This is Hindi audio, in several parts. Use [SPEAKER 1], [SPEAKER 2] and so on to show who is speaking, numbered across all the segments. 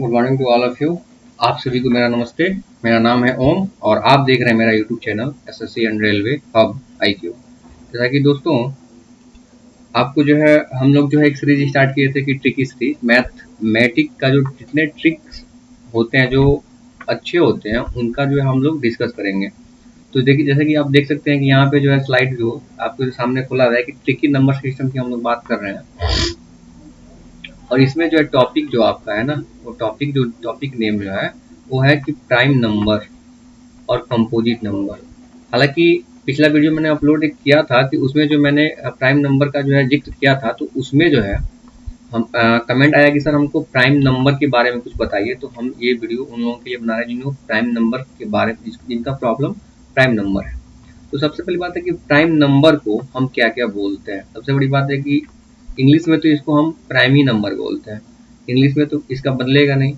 [SPEAKER 1] Good morning to all of you. आप सभी को मेरा नमस्ते। मेरा नाम है ओम और आप देख रहे हैं मेरा YouTube channel SSC and railway hub IQ. जैसा कि दोस्तों आपको जो है हम लोग जो है एक सीरीज स्टार्ट किए थे कि ट्रिकी सीरीज मैथमेटिक का जो जितने ट्रिक्स होते हैं जो अच्छे होते हैं उनका जो है हम लोग डिस्कस करेंगे। तो देखिए जैसे कि आप देख सकते हैं कि यहाँ पे जो है स्लाइड व्यू आपके सामने खुला हुआ है कि ट्रिकी नंबर सिस्टम की हम लोग बात कर रहे हैं। और इसमें जो है टॉपिक जो आपका है ना वो टॉपिक नेम जो है वो है कि प्राइम नंबर और कंपोजिट नंबर। हालांकि पिछला वीडियो मैंने अपलोड किया था कि उसमें जो मैंने प्राइम नंबर का जो है जिक्र किया था, तो उसमें जो है हम कमेंट आया कि सर हमको प्राइम नंबर के बारे में कुछ बताइए। तो हम ये वीडियो उन लोगों के लिए बना रहे हैं जिनको प्राइम नंबर के बारे में जिनका प्रॉब्लम प्राइम नंबर है। तो सबसे पहली बात है कि प्राइम नंबर को हम क्या क्या बोलते हैं। सबसे बड़ी बात है कि इंग्लिश में तो इसको हम प्राइमरी नंबर बोलते हैं, इंग्लिश में तो इसका बदलेगा नहीं।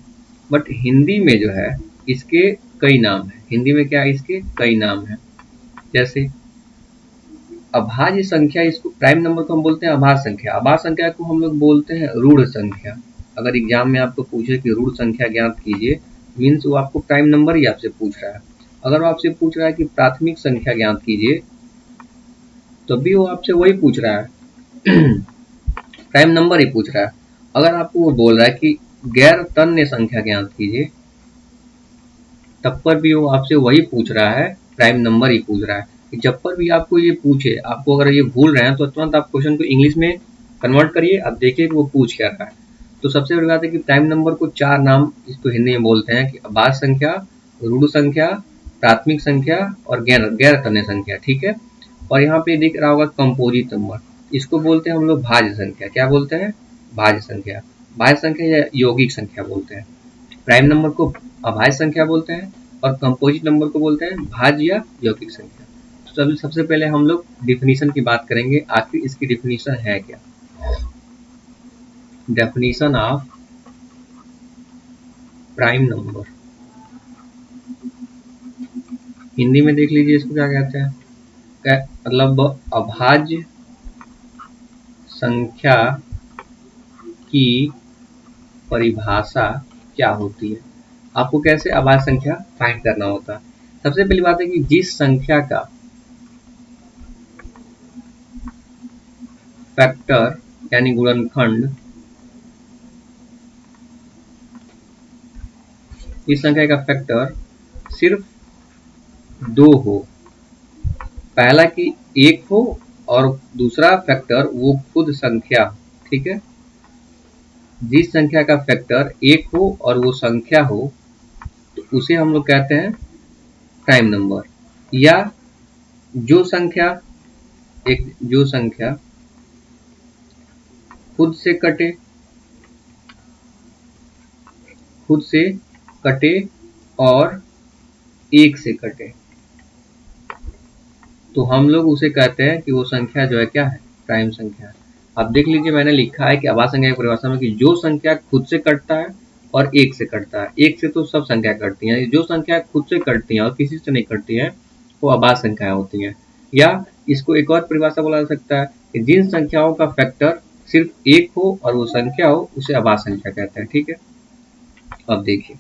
[SPEAKER 1] बट हिंदी में जो है इसके कई नाम हैं। हिंदी में क्या है, इसके कई नाम हैं। जैसे अभाज्य संख्या, इसको प्राइम नंबर को हम बोलते हैं अभाज्य संख्या। अभाज्य संख्या को हम लोग बोलते हैं ऋण संख्या। अगर एग्जाम में आपको पूछे कि ऋण संख्या ज्ञात कीजिए, मीन्स वो आपको प्राइम नंबर ही आपसे पूछ रहा है। अगर वो आपसे पूछ रहा है कि प्राथमिक संख्या ज्ञात कीजिए, तो भी वो आपसे वही पूछ रहा है प्राइम नंबर ही पूछ रहा है। अगर आपको वो बोल रहा है कि गैर तन्य संख्या ज्ञात कीजिए, तब पर भी वो आपसे वही पूछ रहा है, प्राइम नंबर ही पूछ रहा है। जब पर भी आपको ये पूछे, आपको अगर ये भूल रहे हैं तो तुरंत आप क्वेश्चन को इंग्लिश में कन्वर्ट करिए, आप देखिए कि वो पूछ क्या रहा है। तो सबसे बड़ी बात है कि प्राइम नंबर को चार नाम इसको हिंदी में बोलते हैं कि अभाज्य संख्या, ऋण संख्या, प्राथमिक संख्या और गैर तन्य संख्या। ठीक है। और यहाँ पे दिख रहा होगा कंपोजिट नंबर, इसको बोलते हैं हम लोग भाज्य संख्या। क्या बोलते हैं? भाज्य संख्या। भाज्य संख्या या यौगिक संख्या बोलते हैं। प्राइम नंबर को अभाज्य संख्या बोलते हैं और कंपोजिट नंबर को बोलते हैं भाज्य या यौगिक संख्या। तो सबसे पहले हम लोग डिफिनीशन की बात करेंगे, आखिर इसकी डिफिनीशन है क्या। Definition of prime number, Hindi में देख लीजिए इसको क्या कहते हैं। मतलब अभाज्य संख्या की परिभाषा क्या होती है। आपको कैसे अभाज्य संख्या फाइंड करना होता है। सबसे पहली बात है कि जिस संख्या का फैक्टर यानी गुणनखंड, इस संख्या का फैक्टर सिर्फ दो हो, पहला कि एक हो और दूसरा फैक्टर वो खुद संख्या। ठीक है। जिस संख्या का फैक्टर एक हो और वो संख्या हो तो उसे हम लोग कहते हैं प्राइम नंबर। या जो संख्या खुद से कटे और एक से कटे, तो हम लोग उसे कहते हैं कि वो संख्या जो है क्या है, प्राइम संख्या है। आप देख लीजिए मैंने लिखा है कि अभाज्य संख्या की परिभाषा में कि जो संख्या खुद से कटता है और एक से कटता है। एक से तो सब संख्या कटती हैं, जो संख्या खुद से कटती हैं और किसी से नहीं कटती है वो अभाज्य संख्याएं होती हैं। या इसको एक और परिभाषा बोला जा सकता है कि जिन संख्याओं का फैक्टर सिर्फ एक हो और वो संख्या हो उसे अभाज्य संख्या कहते हैं। ठीक है। अब देखिए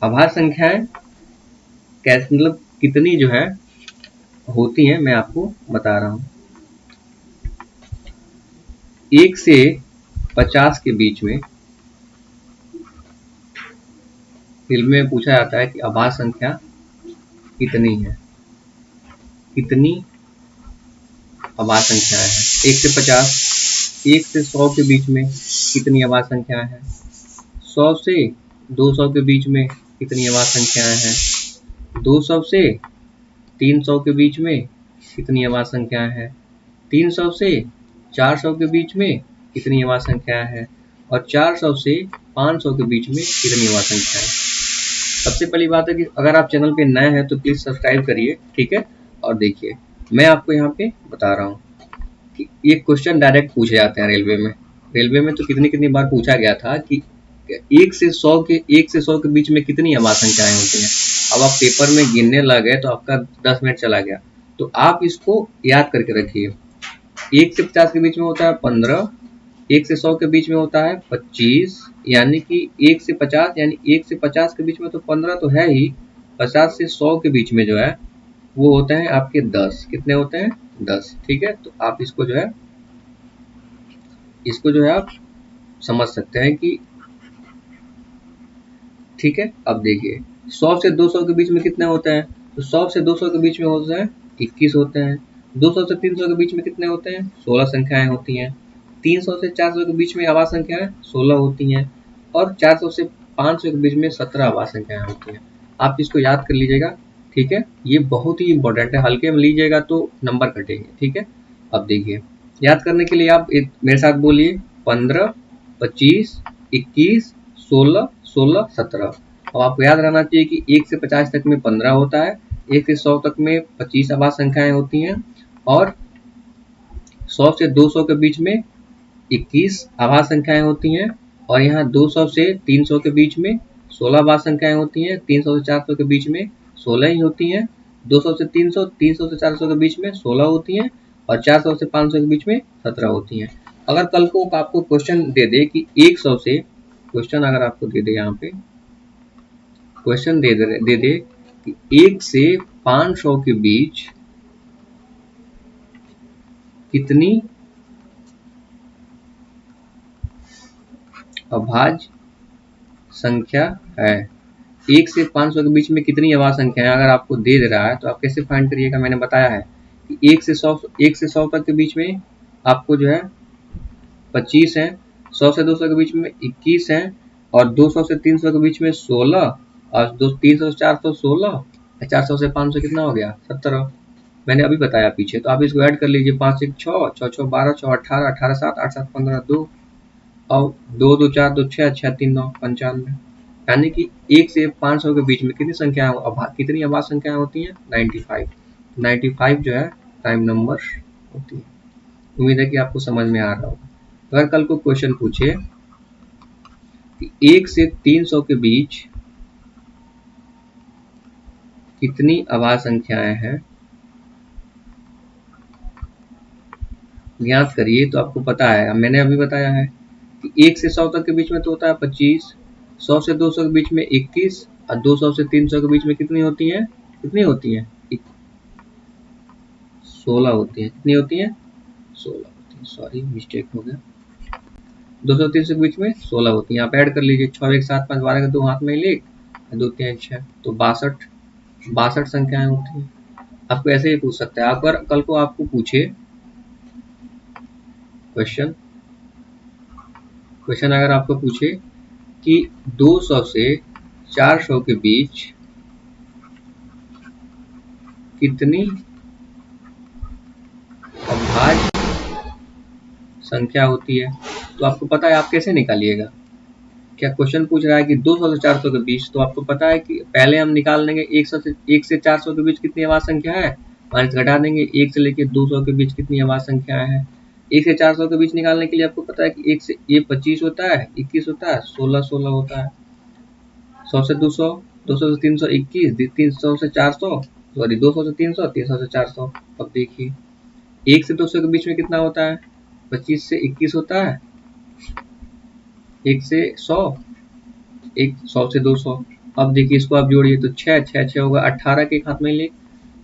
[SPEAKER 1] अभाज्य संख्याएं कैसे, मतलब कितनी जो है होती हैं, मैं आपको बता रहा हूं। 1 से 50 के बीच में फिल्म में पूछा जाता है कि अभाज्य संख्या कितनी है, कितनी अभाज्य संख्याएं हैं। 1 से 50, 1 से 100 के बीच में कितनी अभाज्य संख्याएं हैं, 100 से 200 के बीच में कितनी अभाज्य संख्याएं हैं, 200 से 300 के बीच में कितनी अभाज्य संख्याएं हैं, 300 से 400 के बीच में कितनी अभाज्य संख्याएं हैं और 400 से 500 के बीच में कितनी अभाज्य संख्याएं। सबसे पहली बात है कि अगर आप चैनल पे नए हैं तो प्लीज सब्सक्राइब करिए। ठीक है। और देखिए मैं आपको यहाँ पे बता रहा हूँ कि ये क्वेश्चन डायरेक्ट पूछे जाते हैं रेलवे में तो कितनी बार पूछा गया था कि 1 से 100 के बीच में कितनी अभाज्य संख्याएं होती हैं। अब आप पेपर में गिनने लगे तो आपका 10 मिनट चला गया, तो आप इसको याद करके रखिए। 1 से 50 के बीच में होता है 15, 1 से 100 के बीच में होता है 25, यानी कि 1 से 50, यानी 1 से 50 के बीच में तो 15 तो है ही, 50 से 100 के बीच में जो है वो होते हैं आपके 10। कितने होते हैं? 10। ठीक है, तो आप इसको जो है आप समझ सकते हैं कि ठीक है। अब देखिए 100 से 200 के बीच में कितने होते हैं? तो 100 से 200 के बीच में होते हैं 21 होते हैं। 200 से 300 के बीच में कितने होते हैं? 16 संख्याएं होती हैं। 300 से 400 के बीच में आवाज संख्याएं 16 होती हैं, और 400 से 500 के बीच में 17 आवाज संख्याएं होती हैं। आप इसको याद कर लीजिएगा। ठीक है, ये बहुत ही इंपॉर्टेंट है, हल्के में लीजिएगा तो नंबर कटेंगे। ठीक है, अब देखिए याद करने के लिए आप मेरे साथ बोलिए 15, 25, 21, 16, 16, 17। अब आपको याद रहना चाहिए कि 1 से 50 तक में 15 होता है, 1 से 100 तक में 25 आवाज संख्याएं होती हैं, और 100 से 200 के बीच में 21 आवाज संख्याएं होती हैं, और यहाँ 200 से 300 के बीच में 16 आवाज संख्याएं होती हैं। 300 से 400 के बीच में 16 ही होती हैं। 200 से 300, 300 से 400 के बीच में 16 होती हैं, और 400 से 500 के बीच में 17 होती हैं। अगर कल को आपको क्वेश्चन दे दे कि 100 से, क्वेश्चन अगर आपको दे दे, यहाँ पे क्वेश्चन दे दे कि 1 से 500 के बीच कितनी अभाज्य संख्या है, 1 से 500 के बीच में कितनी अभाज्य संख्या है, अगर आपको दे रहा है तो आप कैसे फाइंड करिएगा। मैंने बताया है कि 1 से 100 तक के बीच में आपको जो है 25 है, 100 से 200 के बीच में 21 है, और 200 से 300 के बीच में 16, और 300 से 400 16, 400 से 500 कितना हो गया? 17। मैंने अभी बताया पीछे, तो आप इसको ऐड कर लीजिए। 5 1 6, 6 6 12, 6 18, 18 7, 8 7 15, 2, और 2 2 4 2 6, 6 3 9, 95। यानी कि 1 से 500 के बीच में कितनी कितनी आवाज संख्याएं होती हैं? 95। 95 जो है प्राइम नंबर होती है। उम्मीद है कि आपको समझ में आ रहा होगा। अगर कल को क्वेश्चन पूछे कि 1 से 300 के बीच कितनी आवाज संख्याएं हैं, ज्ञात करिए, तो आपको पता है, मैंने अभी बताया है कि 1 से 100 तक के बीच में तो होता है 25, 100 से 200 के बीच में 21, और 200 से 300 के बीच में कितनी होती है? 16 होती है। कितनी होती है? 16 होती है। सॉरी, मिस्टेक हो गया। 200 300 के बीच में 16 होती है। आप ऐड कर लीजिए। 6 1 7 5 12 का 2 हाथ में ले, 2 3 6, तो 62 संख्याएं होती हैं। आपको ऐसे ही पूछ सकते हैं। अगर कल को आपको पूछे क्वेश्चन अगर आपको पूछे कि 200 से 400 के बीच कितनी अभाज्य संख्या होती है, तो आपको पता है आप कैसे निकालिएगा। क्या क्वेश्चन पूछ रहा है कि 200 से 400 के बीच, तो आपको पता है कि पहले हम निकाल लेंगे 1 से 400 के बीच कितनी आवाज संख्या है, माइनस घटा देंगे 1 से लेके 200 के बीच कितनी आवाज संख्या है। 1 से 400 के बीच निकालने के लिए आपको पता है कि 1 से ये 25 होता है, 21 होता है, 16 16 होता है। 100 से 200, 200 से 300 21, 300 से 400, सॉरी 200 से 300, 300 से 400। अब देखिए 1 से 200 के बीच में कितना होता है? 25 से 21 होता है, 1 से 100, 100 से 200। अब देखिए इसको आप जोड़िए तो 6 6 6 होगा, 18 के एक हाथ में ले,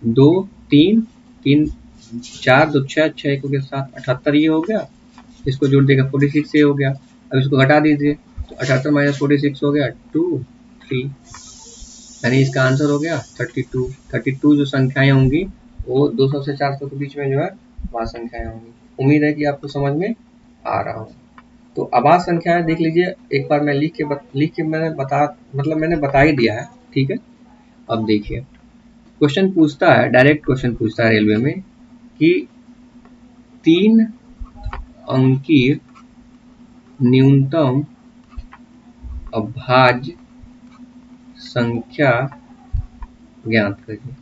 [SPEAKER 1] 2 3 3 4 2 6 6 1 हो गया 7, 78 ये हो गया। इसको जोड़ देगा 46 ये हो गया। अब इसको घटा दीजिए तो 78 माइनस 46 हो गया 2 3, यानी इसका आंसर हो गया 32। 32 जो संख्याएं होंगी वो 200 से 400 के बीच में जो है वह संख्याएं होंगी। उम्मीद है कि आपको समझ में आ रहा हो। तो आवाज संख्याएं देख लीजिए एक बार। मैं लिख के मैंने बता ही दिया है। ठीक है, अब देखिए क्वेश्चन पूछता है, डायरेक्ट क्वेश्चन पूछता है रेलवे में कि 3 अंकीय न्यूनतम अभाज्य संख्या ज्ञात करिए।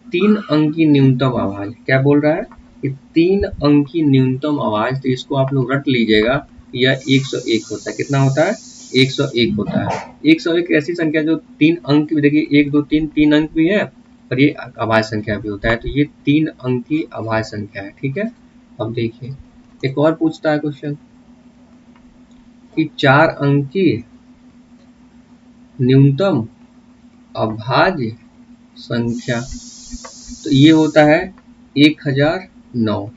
[SPEAKER 1] 3 अंकी न्यूनतम आवाज क्या बोल रहा है कि 3 अंकी न्यूनतम आवाज, तो इसको आप लोग रट लीजिएगा। यह 101 होता है। कितना होता है? 101 होता है। 101 ऐसी संख्या जो 3 अंक भी, देखिए 1 2 3 3 अंक भी है, और ये अभाज्य संख्या भी होता है। तो ये 3 अंकी अभाज्य संख्या है। ठीक है, अब देखिए एक और पूछता है क्वेश्चन कि 4 अंकी न्यूनतम अभाज्य संख्या, तो ये होता है 1009।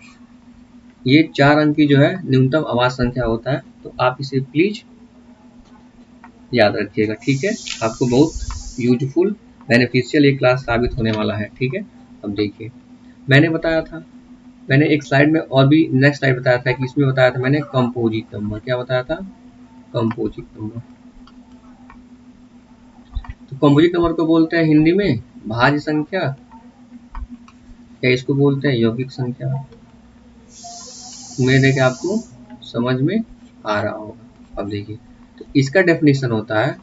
[SPEAKER 1] ये 4 अंकी जो है न्यूनतम अभाज्य संख्या होता है, तो आप इसे प्लीज याद रखिएगा, ठीक है। आपको बहुत यूजफुल बेनिफिशियल ये क्लास साबित होने वाला है, ठीक है। अब देखिए मैंने बताया था, मैंने एक स्लाइड में और भी नेक्स्ट स्लाइड बताया था कि इसमें बताया था मैंने कंपोजिट नंबर, क्या बताया था, कंपोजिट नंबर। तो कंपोजिट नंबर को बोलते हैं हिंदी में भाज्य संख्या, या इसको बोलते हैं यौगिक संख्या। उम्मीद है कि आपको समझ में आ रहा होगा। अब देखिए तो इसका डेफिनेशन होता है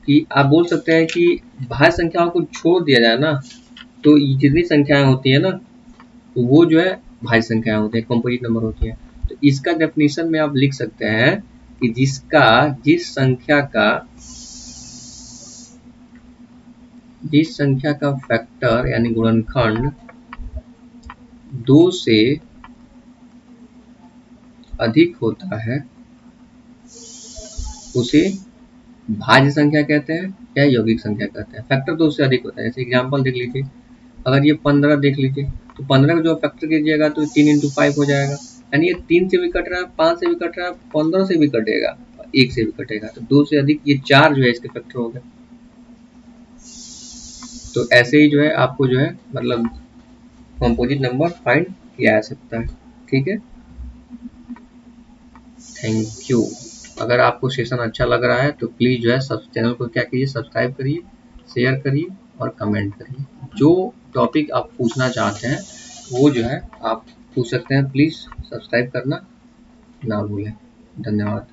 [SPEAKER 1] कि आप बोल सकते हैं कि भाज्य संख्याओं को छोड़ दिया जाए ना, तो जितनी संख्याएं होती है ना, तो वो जो है भाज्य संख्याएं होती है, कंपोजिट नंबर होती है। तो इसका डेफिनेशन में आप लिख सकते हैं कि जिस संख्या का फैक्टर यानी गुणनखंड 2 से अधिक होता है उसे भाज्य संख्या कहते हैं या यौगिक संख्या कहते हैं। फैक्टर 2 से अधिक होता है, जैसे एग्जांपल देख लीजिए, अगर ये 15 देख लीजिए, तो 15 का जो फैक्टर कीजिएगा तो 3 इंटू 5 हो जाएगा, यानी ये 3 से भी कट रहा है, 5 से भी कट रहा है, 15 से भी कटेगा, 1 से भी कटेगा, तो 2 से अधिक ये 4 जो है इसके फैक्टर हो गए। तो ऐसे ही जो है आपको जो है मतलब कंपोजिट नंबर फाइंड किया जा सकता है, ठीक है। Thank you. अगर आपको सेशन अच्छा लग रहा है तो प्लीज़ जो है सब चैनल को क्या कीजिए, सब्सक्राइब करिए, शेयर करिए और कमेंट करिए। जो टॉपिक आप पूछना चाहते हैं वो जो है आप पूछ सकते हैं, प्लीज़ सब्सक्राइब करना ना भूलें। धन्यवाद।